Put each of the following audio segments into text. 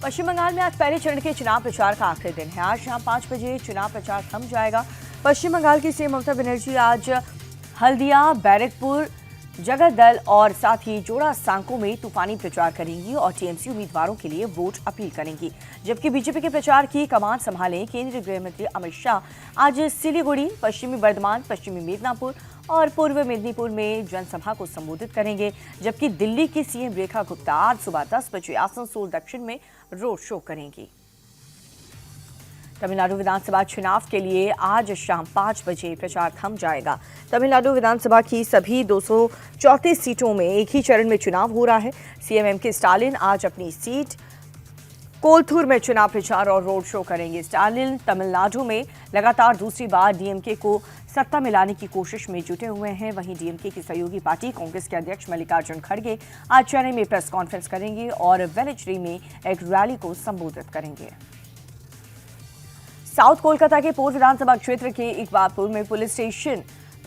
पश्चिम बंगाल में आज पहले चरण के चुनाव प्रचार का आखिरी दिन है। आज शाम 5 बजे चुनाव प्रचार थम जाएगा। पश्चिम बंगाल की सीएम ममता बनर्जी आज हल्दिया, बैरकपुर, जगदल और साथ ही जोड़ा सांको में तूफानी प्रचार करेंगी और टीएमसी उम्मीदवारों के लिए वोट अपील करेंगी। जबकि बीजेपी के प्रचार की कमान संभालें केंद्रीय गृह मंत्री अमित शाह आज सिलीगुड़ी, पश्चिमी बर्धमान, पश्चिमी मिदनापुर और पूर्व मेदिनीपुर में जनसभा को संबोधित करेंगे। जबकि दिल्ली की सीएम रेखा गुप्ता आज सुबह 10 बजे आसनसोल दक्षिण में रोड शो करेंगी। तमिलनाडु विधानसभा चुनाव के लिए आज शाम 5 बजे प्रचार थम जाएगा। तमिलनाडु विधानसभा की सभी 234 सीटों में एक ही चरण में चुनाव हो रहा है। सीएम एमके स्टालिन आज अपनी सीट कोलथूर में चुनाव प्रचार और रोड शो करेंगे। स्टालिन तमिलनाडु में लगातार दूसरी बार डीएमके को सत्ता में लाने की कोशिश में जुटे हुए हैं। वहीं डीएमके की सहयोगी पार्टी कांग्रेस के अध्यक्ष मल्लिकार्जुन खड़गे आज चेन्नई में प्रेस कॉन्फ्रेंस करेंगे और वेलेश्वरी में एक रैली को संबोधित करेंगे। साउथ कोलकाता के पूर्व विधानसभा क्षेत्र के इकबालपुर में पुलिस स्टेशन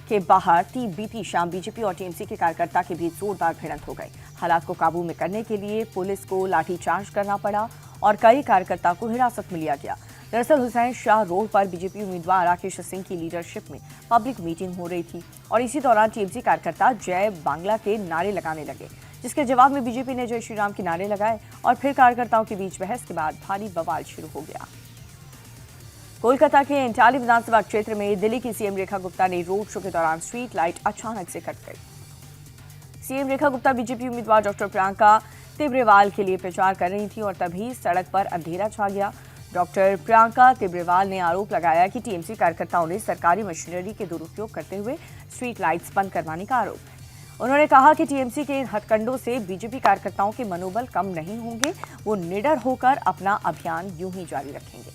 के बाहर बीती शाम बीजेपी और टीएमसी के कार्यकर्ता के बीच जोरदार भिड़ंत हो गई। हालात को काबू में करने के लिए पुलिस को लाठीचार्ज करना पड़ा और कई कार्यकर्ता को हिरासत में लिया गया। दरअसल हुसैन शाह रोड पर बीजेपी उम्मीदवार राकेश सिंह की लीडरशिप में पब्लिक मीटिंग हो रही थी और इसी दौरान टीएमसी कार्यकर्ता जय बांग्ला के नारे लगाने लगे, जिसके जवाब में बीजेपी ने जय श्री राम के नारे लगाए और फिर कार्यकर्ताओं के बीच बहस के बाद भारी बवाल शुरू हो गया। कोलकाता के एंटाली विधानसभा क्षेत्र में दिल्ली की सीएम रेखा गुप्ता ने रोड शो के दौरान स्ट्रीट लाइट अचानक से कट गई। सीएम रेखा गुप्ता बीजेपी उम्मीदवार डॉक्टर प्रियंका तिब्रेवाल के लिए प्रचार कर रही थी और तभी सड़क पर अंधेरा छा गया। डॉक्टर प्रियंका तिब्रेवाल ने आरोप लगाया कि टीएमसी कार्यकर्ताओं ने सरकारी मशीनरी के दुरुपयोग करते हुए स्ट्रीट लाइट्स बंद करवाने का आरोप है। उन्होंने कहा कि टीएमसी के इन हथकंडों से बीजेपी कार्यकर्ताओं के मनोबल कम नहीं होंगे, वो निडर होकर अपना अभियान यूं ही जारी रखेंगे।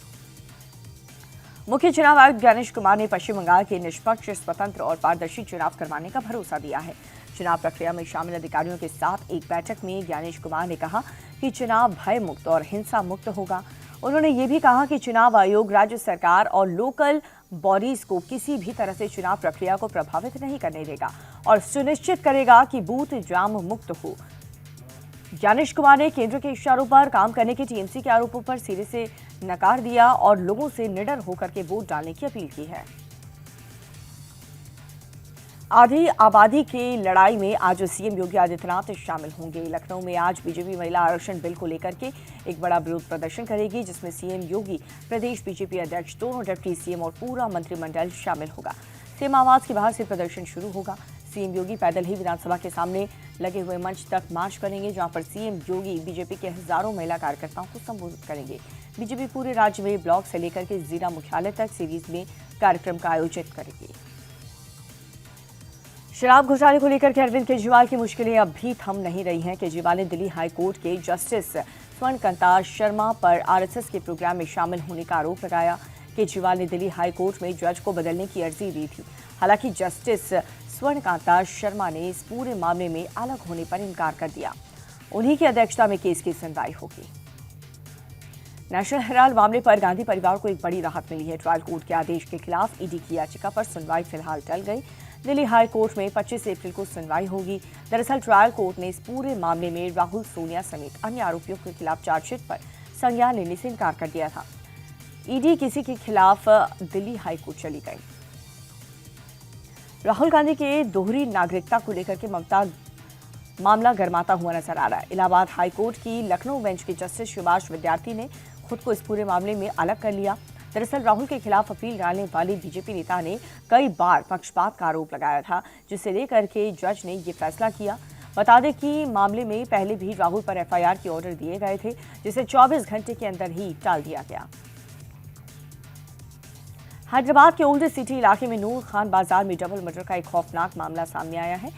मुख्य चुनाव आयुक्त ज्ञानेश कुमार ने पश्चिम बंगाल के निष्पक्ष, स्वतंत्र और पारदर्शी चुनाव करवाने का भरोसा दिया है। चुनाव प्रक्रिया में शामिल अधिकारियों के साथ एक बैठक में ज्ञानेश कुमार ने कहा कि चुनाव भय मुक्त और हिंसा मुक्त होगा। उन्होंने ये भी कहा कि चुनाव आयोग राज्य सरकार और लोकल बॉडीज को किसी भी तरह से चुनाव प्रक्रिया को प्रभावित नहीं करने देगा और सुनिश्चित करेगा कि बूथ जाम मुक्त हो। ज्ञानेश कुमार ने केंद्र के इशारों पर काम करने के टीएमसी के आरोपों पर सिरे से नकार दिया और लोगों से निडर होकर के वोट डालने की अपील की है। आधी आबादी की लड़ाई में आज सीएम योगी आदित्यनाथ शामिल होंगे। लखनऊ में आज बीजेपी महिला आरक्षण बिल को लेकर के एक बड़ा विरोध प्रदर्शन करेगी, जिसमें सीएम योगी, प्रदेश बीजेपी अध्यक्ष, दोनों डिप्टी सीएम और पूरा मंत्रिमंडल शामिल होगा। सीएम आवास के बाहर से प्रदर्शन शुरू होगा। सीएम योगी पैदल ही विधानसभा के सामने लगे हुए मंच तक मार्च करेंगे, जहां पर सीएम योगी बीजेपी के हजारों महिला कार्यकर्ताओं को संबोधित करेंगे। बीजेपी पूरे राज्य में ब्लॉक से लेकर के जिला मुख्यालय तक सीरीज में कार्यक्रम का आयोजित करेगी। शराब घोटाले को लेकर के अरविंद केजरीवाल की मुश्किलें अब भी थम नहीं रही हैं। केजरीवाल ने दिल्ली हाई कोर्ट के जस्टिस स्वर्णकांता शर्मा पर आरएसएस के प्रोग्राम में शामिल होने का आरोप लगाया। केजरीवाल ने दिल्ली हाई कोर्ट में जज को बदलने की अर्जी दी थी। हालांकि जस्टिस स्वर्णकांता शर्मा ने इस पूरे मामले में अलग होने पर इनकार कर दिया। उन्हीं की अध्यक्षता में केस की सुनवाई होगी। नेशनल हेराल्ड मामले पर गांधी परिवार को एक बड़ी राहत मिली है। ट्रायल कोर्ट के आदेश के खिलाफ ईडी की याचिका पर सुनवाई फिलहाल टल गई। दिल्ली हाई कोर्ट में 25 अप्रैल को सुनवाई होगी। दरअसल ट्रायल कोर्ट ने इस पूरे मामले में राहुल, सोनिया समेत अन्य आरोपियों के खिलाफ चार्जशीट पर संज्ञान लेने से इनकार कर दिया था। ईडी किसी के खिलाफ दिल्ली हाई कोर्ट चली गई। राहुल गांधी के दोहरी नागरिकता को लेकर के मामला गरमाता हुआ नजर आ रहा है। इलाहाबाद हाई कोर्ट की लखनऊ बेंच के जस्टिस सुभाष विद्यार्थी ने खुद को इस पूरे मामले में अलग कर लिया। दरअसल राहुल के खिलाफ अपील डालने वाले बीजेपी नेता ने कई बार पक्षपात का आरोप लगाया था, जिसे लेकर के जज ने ये फैसला किया। बता दें कि मामले में पहले भी राहुल पर एफआईआर के ऑर्डर दिए गए थे, जिसे 24 घंटे के अंदर ही टाल दिया गया। हैदराबाद के ओल्ड सिटी इलाके में नूर खान बाजार में डबल मर्डर का एक खौफनाक मामला सामने आया है,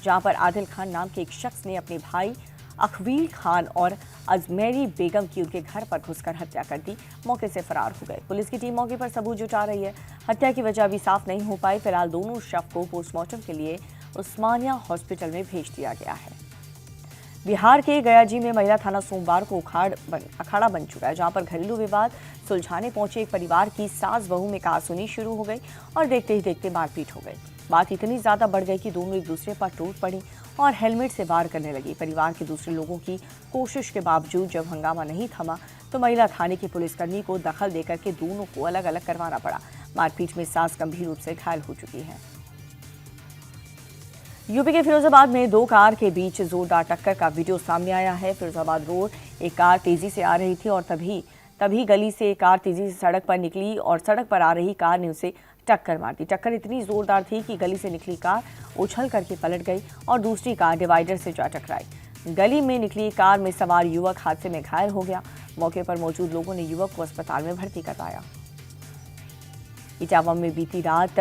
जहां पर आदिल खान नाम के एक शख्स ने अपने भाई अखवील खान और अजमेरी बेगम की उनके घर पर घुसकर हत्या कर दी। मौके से फरार हो गए। पुलिस की टीम मौके पर सबूत जुटा रही है। हत्या की वजह अभी साफ नहीं हो पाई। फिलहाल दोनों शव को पोस्टमार्टम के लिए उस्मानिया हॉस्पिटल में भेज दिया गया है। बिहार के गयाजी में महिला थाना सोमवार को अखाड़ा बन चुका है, जहां पर घरेलू विवाद सुलझाने पहुंचे एक परिवार की सास बहू में कहासुनी शुरू हो गई और देखते ही देखते मारपीट हो गई। बात इतनी ज्यादा बढ़ गई कि दोनों एक दूसरे पर टूट पड़ी और हेलमेट से वार करने लगी। परिवार के दूसरे लोगों की कोशिश के बावजूद जब हंगामा नहीं थमा तो महिला थाने के पुलिसकर्मी को दखल देकर के दोनों को अलग अलग करवाना पड़ा। मारपीट में सास गंभीर रूप से घायल हो चुकी है। यूपी के फिरोजाबाद में दो कार के बीच जोरदार टक्कर का वीडियो सामने आया है। फिरोजाबाद रोड एक कार तेजी से आ रही थी और तभी गली से एक कार तेजी से सड़क पर निकली और सड़क पर आ रही कार ने उसे टक्कर मार दी। टक्कर इतनी जोरदार थी कि गली से निकली कार उछल करके पलट गई और दूसरी कार डिवाइडर से जा टकराई। गली में निकली कार में सवार युवक हादसे में घायल हो गया। मौके पर मौजूद लोगों ने युवक को अस्पताल में भर्ती करवाया। इटावा में बीती रात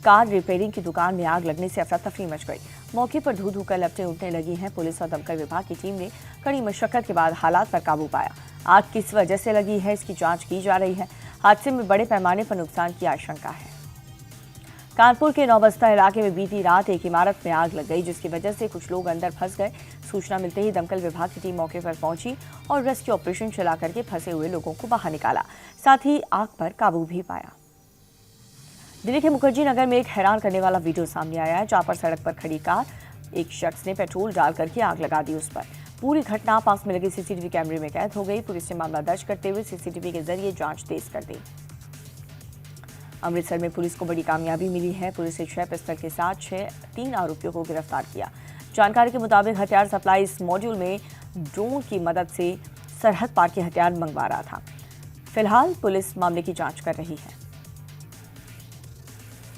कार रिपेयरिंग की दुकान में आग लगने से अफरा तफरी मच गई। मौके पर धू धू कर लपटें उठने लगी हैं। पुलिस और दमकल विभाग की टीम ने कड़ी मशक्कत के बाद हालात पर काबू पाया। आग किस वजह से लगी है, इसकी जांच की जा रही है। हादसे में बड़े पैमाने पर नुकसान की आशंका है। कानपुर के नौबस्ता इलाके में बीती रात एक इमारत में आग लग गई, जिसकी वजह से कुछ लोग अंदर फंस गए। सूचना मिलते ही दमकल विभाग की टीम मौके पर पहुंची और रेस्क्यू ऑपरेशन चला करके फंसे हुए लोगों को बाहर निकाला, साथ ही आग पर काबू भी पाया। दिल्ली के मुखर्जी नगर में एक हैरान करने वाला वीडियो सामने आया है, जहां पर सड़क पर खड़ी कार एक शख्स ने पेट्रोल डाल करके आग लगा दी उस पर। पूरी घटना पास में लगे सीसीटीवी कैमरे में कैद हो गई। पुलिस ने मामला दर्ज करते हुए सीसीटीवी के जरिए जांच तेज कर दी। अमृतसर में पुलिस को बड़ी कामयाबी मिली है। पुलिस ने 6 पिस्टल के साथ 3 आरोपियों को गिरफ्तार किया। जानकारी के मुताबिक हथियार सप्लाई इस मॉड्यूल में ड्रोन की मदद से सरहद पार के हथियार मंगवा रहा था। फिलहाल पुलिस मामले की जांच कर रही है।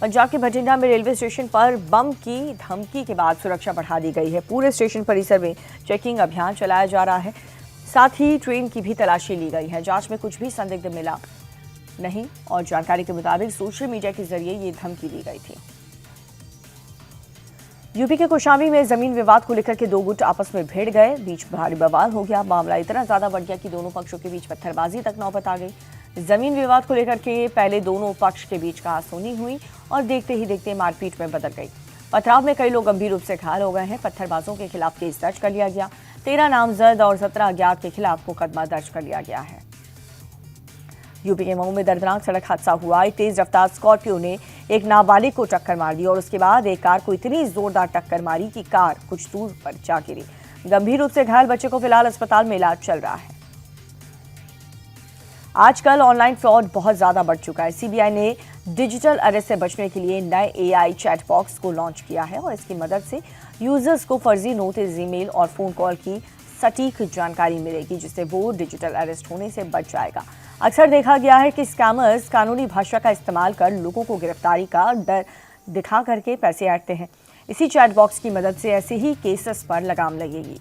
पंजाब के बठिंडा में रेलवे स्टेशन पर बम की धमकी के बाद सुरक्षा बढ़ा दी गई है। पूरे स्टेशन परिसर में चेकिंग अभियान चलाया जा रहा है, साथ ही ट्रेन की भी तलाशी ली गई है। जांच में कुछ भी संदिग्ध मिला नहीं और जानकारी के मुताबिक सोशल मीडिया के जरिए ये धमकी दी गई थी। यूपी के कौशाम्बी में जमीन विवाद को लेकर के दो गुट आपस में भिड़ गए, बीच भारी बवाल हो गया। मामला इतना ज्यादा बढ़ गया कि दोनों पक्षों के बीच पत्थरबाजी तक नौबत आ गई। जमीन विवाद को लेकर के पहले दोनों पक्ष के बीच कहासुनी हुई और देखते ही देखते मारपीट में बदल गई। पथराव में कई लोग गंभीर रूप से घायल हो गए हैं। पत्थरबाजों के खिलाफ केस दर्ज कर लिया गया। 13 नामजद और 17 अज्ञात के खिलाफ मुकदमा दर्ज कर लिया गया है। यूपी के मऊ में दर्दनाक सड़क हादसा हुआ। एक तेज रफ्तार स्कॉर्पियो ने एक नाबालिग को टक्कर मार दी और उसके बाद एक कार को इतनी जोरदार टक्कर मारी कि कार कुछ दूर पर जा गिरी। गंभीर रूप से घायल बच्चे को फिलहाल अस्पताल में इलाज चल रहा है। आजकल ऑनलाइन फ्रॉड बहुत ज्यादा बढ़ चुका है। सीबीआई ने डिजिटल अरेस्ट से बचने के लिए नए एआई चैट बॉक्स को लॉन्च किया है और इसकी मदद से यूजर्स को फर्जी नोटिस, ईमेल और फोन कॉल की सटीक जानकारी मिलेगी, जिससे वो डिजिटल अरेस्ट होने से बच जाएगा। अक्सर देखा गया है कि स्कैमर्स कानूनी भाषा का इस्तेमाल कर लोगों को गिरफ्तारी का डर दिखा करके पैसे ऐंठते हैं। इसी चैट बॉक्स की मदद से ऐसे ही केसेस पर लगाम लगेगी।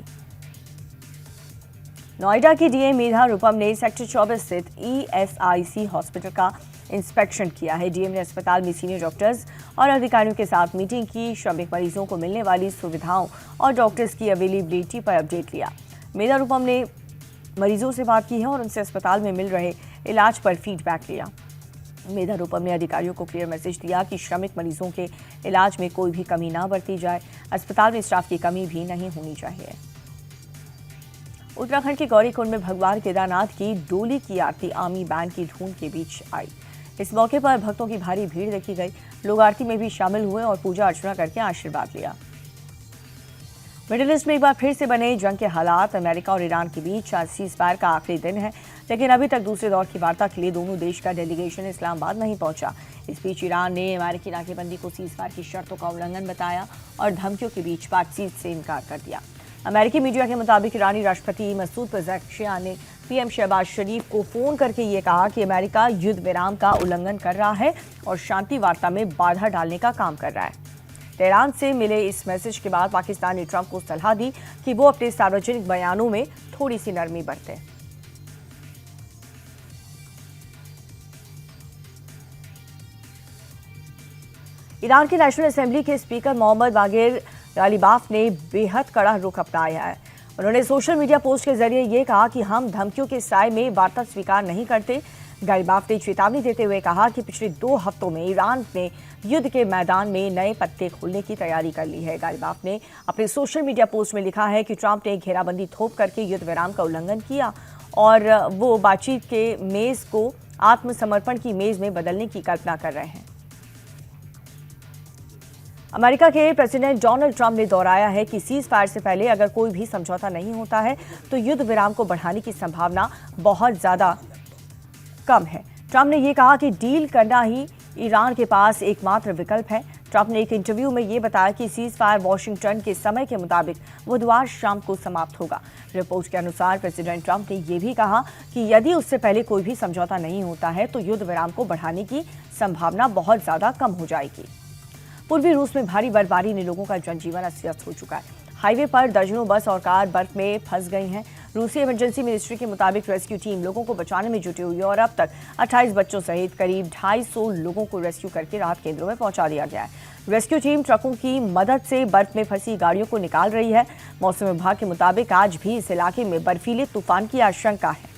नोएडा की डीएम मेधा रूपम ने सेक्टर 24 स्थित ईएसआईसी हॉस्पिटल का इंस्पेक्शन किया है। डीएम ने अस्पताल में सीनियर डॉक्टर्स और अधिकारियों के साथ मीटिंग की। श्रमिक मरीजों को मिलने वाली सुविधाओं और डॉक्टर्स की अवेलेबिलिटी पर अपडेट लिया। मेधा रूपम ने मरीजों से बात की है और उनसे अस्पताल में मिल रहे इलाज पर फीडबैक लिया। मेधा रूपम ने अधिकारियों को क्लियर मैसेज दिया कि श्रमिक मरीजों के इलाज में कोई भी कमी ना बरती जाए। अस्पताल में स्टाफ की कमी भी नहीं होनी चाहिए। उत्तराखंड के गौरीकुंड में भगवान केदारनाथ की डोली की आरती आर्मी बैंड की धूम के बीच आई। इस मौके पर भक्तों की भारी भीड़ देखी गई। लोग आरती में भी शामिल हुए और पूजा अर्चना करके आशीर्वाद लिया। मिडिल ईस्ट में एक बार फिर से बने जंग के हालात। अमेरिका और ईरान के बीच आज सीज़फायर का आखिरी दिन है, लेकिन अभी तक दूसरे दौर की वार्ता के लिए दोनों देश का डेलीगेशन इस्लामाबाद नहीं पहुंचा। इस बीच ईरान ने अमेरिकी नाकेबंदी को सीज़फायर की शर्तों का उल्लंघन बताया और धमकियों के बीच बातचीत से इनकार कर दिया। अमेरिकी मीडिया के मुताबिक ईरानी राष्ट्रपति मसूद पज़ेश्कियान ने पीएम शहबाज शरीफ को फोन करके ये कहा कि अमेरिका युद्ध विराम का उल्लंघन कर रहा है और शांति वार्ता में बाधा डालने का काम कर रहा है। तेहरान से मिले इस मैसेज के बाद पाकिस्तान ने ट्रंप को सलाह दी कि वो अपने सार्वजनिक बयानों में थोड़ी सी नरमी बरतें। ईरान की नेशनल असेंबली के स्पीकर मोहम्मद बागिर गालिबाफ ने बेहद कड़ा रुख अपनाया है। उन्होंने सोशल मीडिया पोस्ट के जरिए ये कहा कि हम धमकियों के साए में वार्ता स्वीकार नहीं करते। गालिबाफ ने चेतावनी देते हुए कहा कि पिछले 2 हफ्तों में ईरान ने युद्ध के मैदान में नए पत्ते खोलने की तैयारी कर ली है। गालिबाफ ने अपने सोशल मीडिया पोस्ट में लिखा है कि ट्रंप ने घेराबंदी थोप करके युद्ध विराम का उल्लंघन किया और वो बातचीत के मेज को आत्मसमर्पण की मेज में बदलने की कल्पना कर रहे हैं। अमेरिका के प्रेसिडेंट डोनाल्ड ट्रंप ने दोहराया है कि सीज फायर से पहले अगर कोई भी समझौता नहीं होता है तो युद्ध विराम को बढ़ाने की संभावना बहुत ज्यादा कम है। ट्रंप ने यह कहा कि डील करना ही ईरान के पास एकमात्र विकल्प है। ट्रंप ने एक इंटरव्यू में यह बताया कि सीज फायर वॉशिंगटन के समय के मुताबिक बुधवार शाम को समाप्त होगा। रिपोर्ट के अनुसार प्रेसिडेंट ट्रंप ने यह भी कहा कि यदि उससे पहले कोई भी समझौता नहीं होता है तो युद्ध विराम को बढ़ाने की संभावना बहुत ज्यादा कम हो जाएगी। पूर्वी रूस में भारी बर्फबारी ने लोगों का जनजीवन अस्त व्यस्त हो चुका है। हाईवे पर दर्जनों बस और कार बर्फ में फंस गई हैं। रूसी इमरजेंसी मिनिस्ट्री के मुताबिक रेस्क्यू टीम लोगों को बचाने में जुटी हुई है और अब तक 28 बच्चों सहित करीब 250 लोगों को रेस्क्यू करके राहत केंद्रों में पहुंचा दिया गया है। रेस्क्यू टीम ट्रकों की मदद से बर्फ में फंसी गाड़ियों को निकाल रही है। मौसम विभाग के मुताबिक आज भी इस इलाके में बर्फीले तूफान की आशंका है।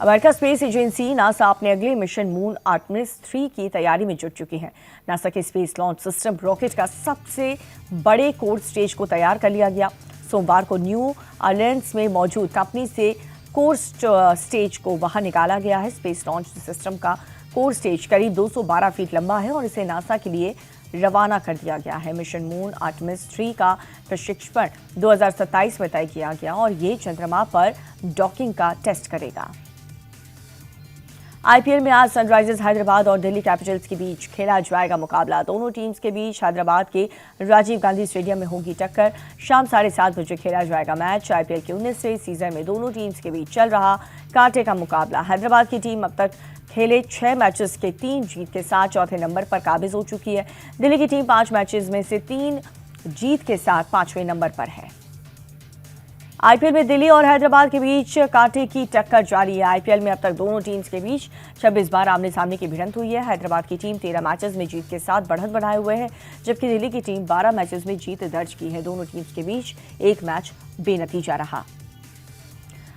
अमेरिका स्पेस एजेंसी नासा अपने अगले मिशन मून आर्टेमिस 3 की तैयारी में जुट चुकी है। नासा के स्पेस लॉन्च सिस्टम रॉकेट का सबसे बड़े कोर स्टेज को तैयार कर लिया गया। सोमवार को न्यू ऑरलियंस में मौजूद कंपनी से कोर स्टेज को बाहर निकाला गया है। स्पेस लॉन्च सिस्टम का कोर स्टेज करीब 212 फीट लंबा है और इसे नासा के लिए रवाना कर दिया गया है। मिशन मून आर्टेमिस 3 का प्रशिक्षण 2027 में तय किया गया और ये चंद्रमा पर डॉकिंग का टेस्ट करेगा। आईपीएल में आज सनराइजर्स हैदराबाद और दिल्ली कैपिटल्स के बीच खेला जाएगा मुकाबला। दोनों टीम्स के बीच हैदराबाद के राजीव गांधी स्टेडियम में होगी टक्कर। शाम 7:30 बजे खेला जाएगा मैच। आईपीएल के 19वें सीजन में दोनों टीम्स के बीच चल रहा कांटे का मुकाबला। हैदराबाद की टीम अब तक खेले 6 मैचेस के 3 जीत के साथ चौथे नंबर पर काबिज हो चुकी है। दिल्ली की टीम 5 मैचेस में से 3 जीत के साथ 5वें नंबर पर है। आईपीएल में दिल्ली और हैदराबाद के बीच कांटे की टक्कर जारी है। आईपीएल में अब तक दोनों टीम्स के बीच 26 बार आमने सामने की भिड़ंत हुई है। हैदराबाद की टीम 13 मैचेस में जीत के साथ बढ़त बढ़ाए हुए है, जबकि दिल्ली की टीम 12 मैचेस में जीत दर्ज की है। दोनों टीम्स के बीच एक मैच बेनतीजा रहा।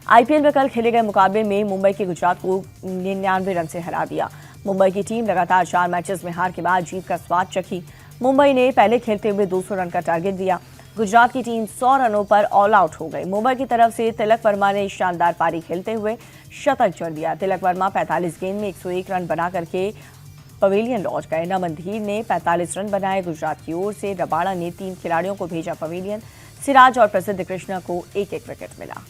आईपीएल में कल खेले गए मुकाबले में मुंबई की गुजरात को 99 रन से हरा दिया। मुंबई की टीम लगातार 4 मैचेस में हार के बाद जीत का स्वाद चखी। मुंबई ने पहले खेलते हुए 200 रन का टारगेट दिया। गुजरात की टीम 100 रनों पर ऑल आउट हो गई। मुंबई की तरफ से तिलक वर्मा ने शानदार पारी खेलते हुए शतक जड़ दिया। तिलक वर्मा 45 गेंद में 101 रन बना करके पवेलियन लौट गए। नमन धीर ने 45 रन बनाए। गुजरात की ओर से रबाड़ा ने 3 खिलाड़ियों को भेजा पवेलियन। सिराज और प्रसिद्ध कृष्णा को एक विकेट मिला।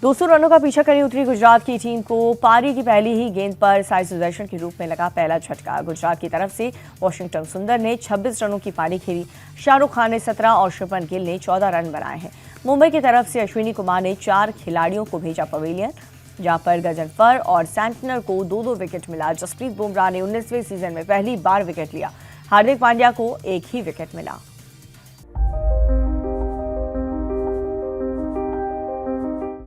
200 रनों का पीछा करने उतरी गुजरात की टीम को पारी की पहली ही गेंद पर साई सुदर्शन के रूप में लगा पहला झटका। गुजरात की तरफ से वाशिंगटन सुंदर ने 26 रनों की पारी खेली। शाहरुख खान ने 17 और शुभमन गिल ने 14 रन बनाए हैं। मुंबई की तरफ से अश्विनी कुमार ने 4 खिलाड़ियों को भेजा पवेलियन, जहां पर गजनफर और सैंटनर को 2-2 विकेट मिला। जसप्रीत बुमराह ने 19वें सीजन में पहली बार विकेट लिया। हार्दिक पांड्या को एक ही विकेट मिला।